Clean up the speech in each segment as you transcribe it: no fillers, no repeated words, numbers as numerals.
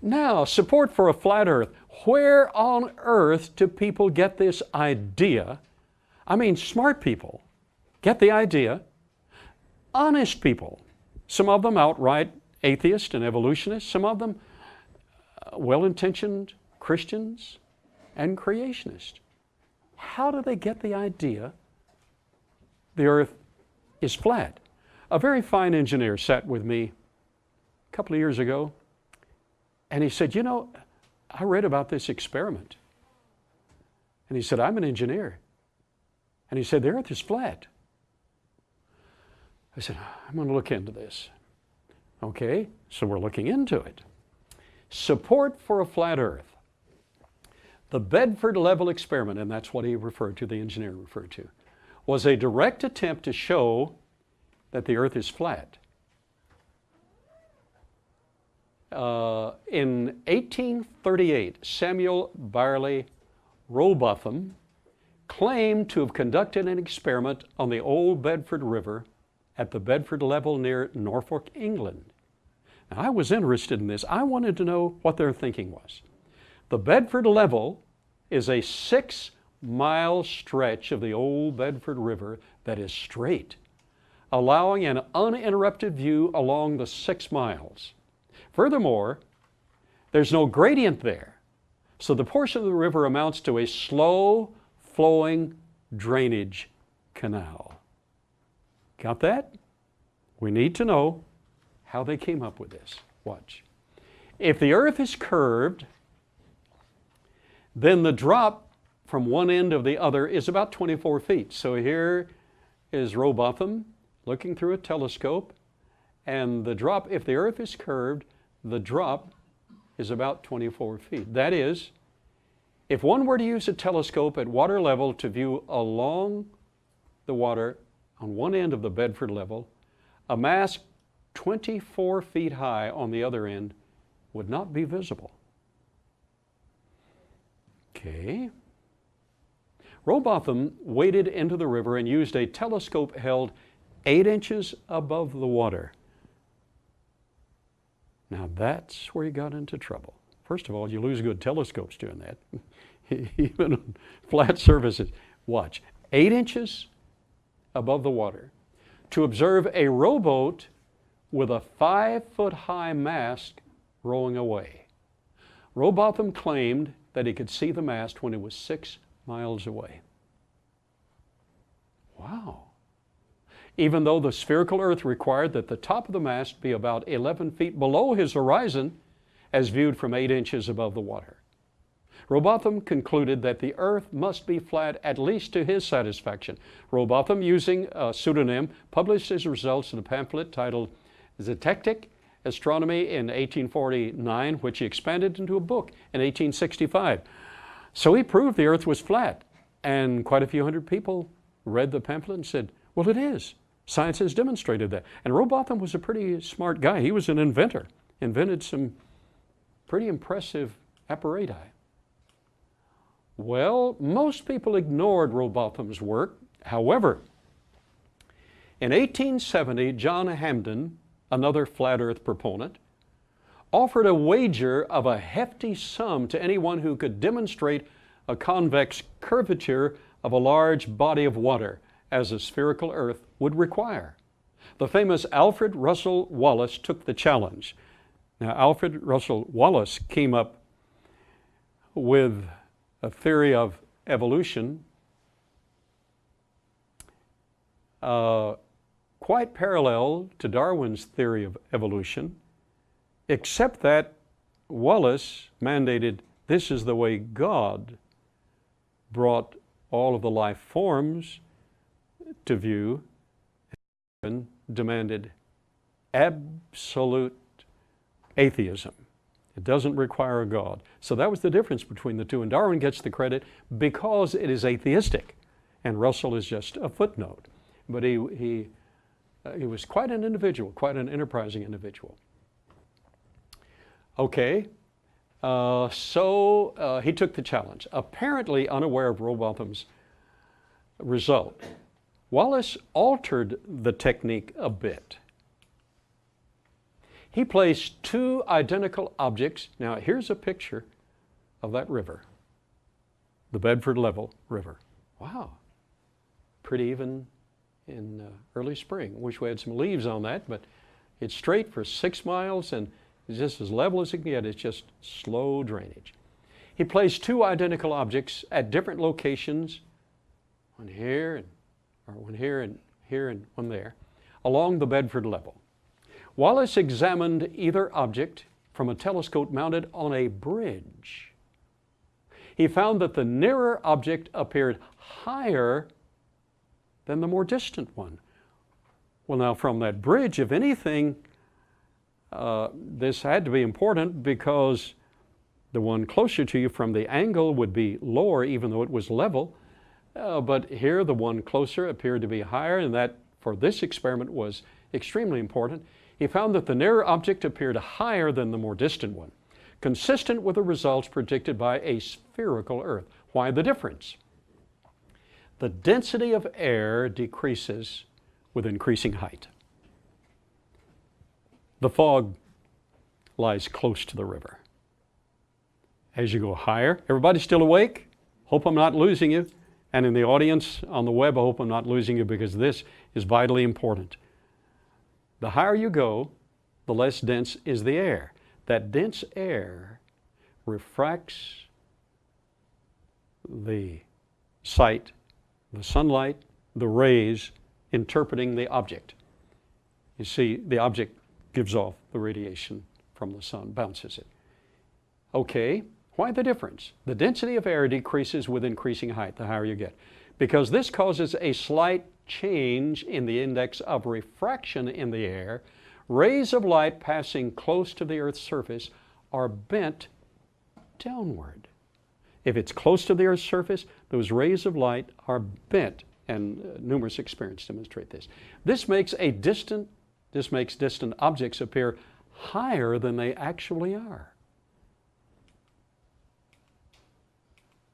Now, support for a flat earth. Where on earth do people get this idea? I mean, smart people get the idea. Honest people, some of them outright atheists and evolutionists, some of them well-intentioned Christians and creationists. How do they get the idea the earth is flat? A very fine engineer sat with me a couple of years ago, and he said, you know, I read about this experiment. And he said, I'm an engineer. And he said, the earth is flat. I said, I'm going to look into this. Okay, so we're looking into it. Support for a flat earth. The Bedford level experiment, and that's what he referred to, the engineer referred to, was a direct attempt to show that the earth is flat. In 1838, Samuel Barley Rowbotham claimed to have conducted an experiment on the old Bedford River at the Bedford level near Norfolk, England. Now, I was interested in this. I wanted to know what their thinking was. The Bedford level is a 6-mile stretch of the old Bedford River that is straight, allowing an uninterrupted view along the 6 miles. Furthermore, there's no gradient there, so the portion of the river amounts to a slow-flowing drainage canal. Got that? We need to know how they came up with this. Watch. If the earth is curved, then the drop from one end of the other is about 24 feet. So here is Rowbotham looking through a telescope, and the drop, if the earth is curved, the drop is about 24 feet. That is, if one were to use a telescope at water level to view along the water on one end of the Bedford level, a mass 24 feet high on the other end would not be visible. Okay. Rowbotham waded into the river and used a telescope held 8 inches above the water. Now that's where he got into trouble. First of all, you lose good telescopes doing that. Even on flat surfaces. Watch, 8 inches above the water to observe a rowboat with a 5-foot-high mast rowing away. Rowbotham claimed that he could see the mast when it was 6 miles away. Wow. Even though the spherical earth required that the top of the mast be about 11 feet below his horizon as viewed from 8 inches above the water. Rowbotham concluded that the earth must be flat, at least to his satisfaction. Rowbotham, using a pseudonym, published his results in a pamphlet titled Zetectic Astronomy in 1849, which he expanded into a book in 1865. So he proved the earth was flat, and quite a few hundred people read the pamphlet and said, well, it is. Science has demonstrated that. And Rowbotham was a pretty smart guy. He was an inventor, invented some pretty impressive apparatus. Well, most people ignored Rowbotham's work. However, in 1870, John Hampden, another flat earth proponent, offered a wager of a hefty sum to anyone who could demonstrate a convex curvature of a large body of water, as a spherical earth would require. The famous Alfred Russel Wallace took the challenge. Now, Alfred Russel Wallace came up with a theory of evolution quite parallel to Darwin's theory of evolution, except that Wallace mandated this is the way God brought all of the life forms to view, and demanded absolute atheism. It doesn't require a God. So that was the difference between the two. And Darwin gets the credit because it is atheistic, and Russell is just a footnote. But he was quite an individual, quite an enterprising individual. Okay, so he took the challenge, apparently unaware of Rowbotham's result. Wallace altered the technique a bit. He placed two identical objects. Now, here's a picture of that river, the Bedford Level River. Wow, pretty even in early spring. Wish we had some leaves on that, but it's straight for 6 miles and it's just as level as it can get. It's just slow drainage. He placed two identical objects at different locations, one here and one here and one there, along the Bedford Level. Wallace examined either object from a telescope mounted on a bridge. He found that the nearer object appeared higher than the more distant one. Well, now from that bridge, if anything, this had to be important because the one closer to you from the angle would be lower even though it was level. But here the one closer appeared to be higher, and that for this experiment was extremely important. He found that the nearer object appeared higher than the more distant one, consistent with the results predicted by a spherical Earth. Why the difference? The density of air decreases with increasing height. The fog lies close to the river. As you go higher, everybody still awake? Hope I'm not losing you. And in the audience on the web, I hope I'm not losing you because this is vitally important. The higher you go, the less dense is the air. That dense air refracts the sight, the sunlight, the rays, interpreting the object. You see, the object gives off the radiation from the sun, bounces it. Okay, why the difference? The density of air decreases with increasing height, the higher you get, because this causes a slight change in the index of refraction in the air. Rays of light passing close to the Earth's surface are bent downward. If it's close to the Earth's surface, those rays of light are bent, and numerous experiments demonstrate this. This makes distant objects appear higher than they actually are.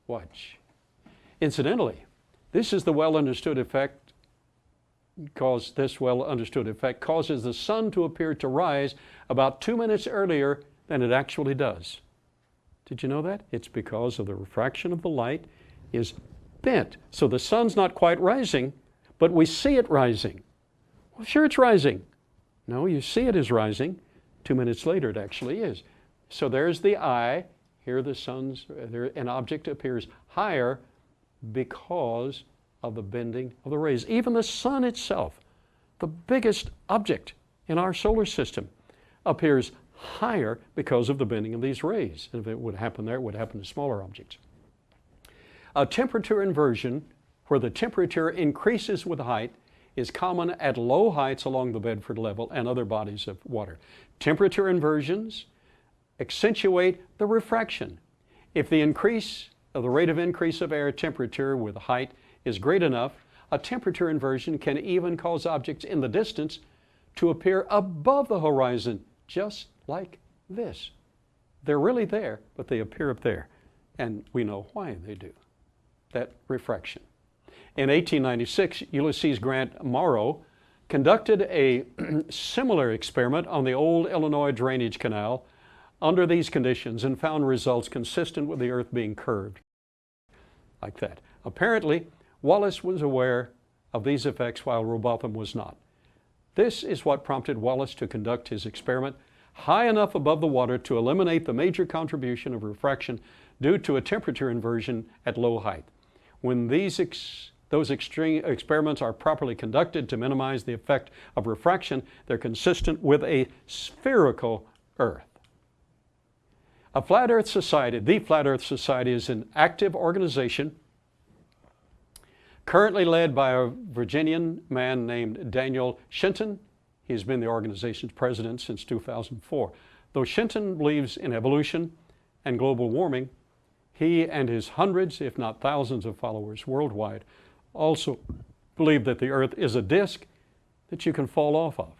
Watch. Incidentally, this is the well-understood effect, causes the sun to appear to rise about 2 minutes earlier than it actually does. Did you know that? It's because of the refraction of the light is bent. So the sun's not quite rising, but we see it rising. Well, sure, it's rising. No, you see it is rising. 2 minutes later, it actually is. So there's the eye. Here an object appears higher because of the bending of the rays. Even the sun itself, the biggest object in our solar system, appears higher because of the bending of these rays. And if it would happen there, it would happen to smaller objects. A temperature inversion, where the temperature increases with height, is common at low heights along the Bedford Level and other bodies of water. Temperature inversions accentuate the refraction. If the rate of increase of air temperature with height is great enough, a temperature inversion can even cause objects in the distance to appear above the horizon, just like this. They're really there, but they appear up there. And we know why they do. That refraction. In 1896, Ulysses Grant Morrow conducted a similar experiment on the old Illinois drainage canal under these conditions and found results consistent with the Earth being curved like that. Apparently, Wallace was aware of these effects while Rowbotham was not. This is what prompted Wallace to conduct his experiment high enough above the water to eliminate the major contribution of refraction due to a temperature inversion at low height. When those extreme experiments are properly conducted to minimize the effect of refraction, they're consistent with a spherical Earth. The Flat Earth Society is an active organization currently led by a Virginian man named Daniel Shenton. He's been the organization's president since 2004. Though Shenton believes in evolution and global warming, he and his hundreds, if not thousands of followers worldwide also believe that the Earth is a disk that you can fall off of.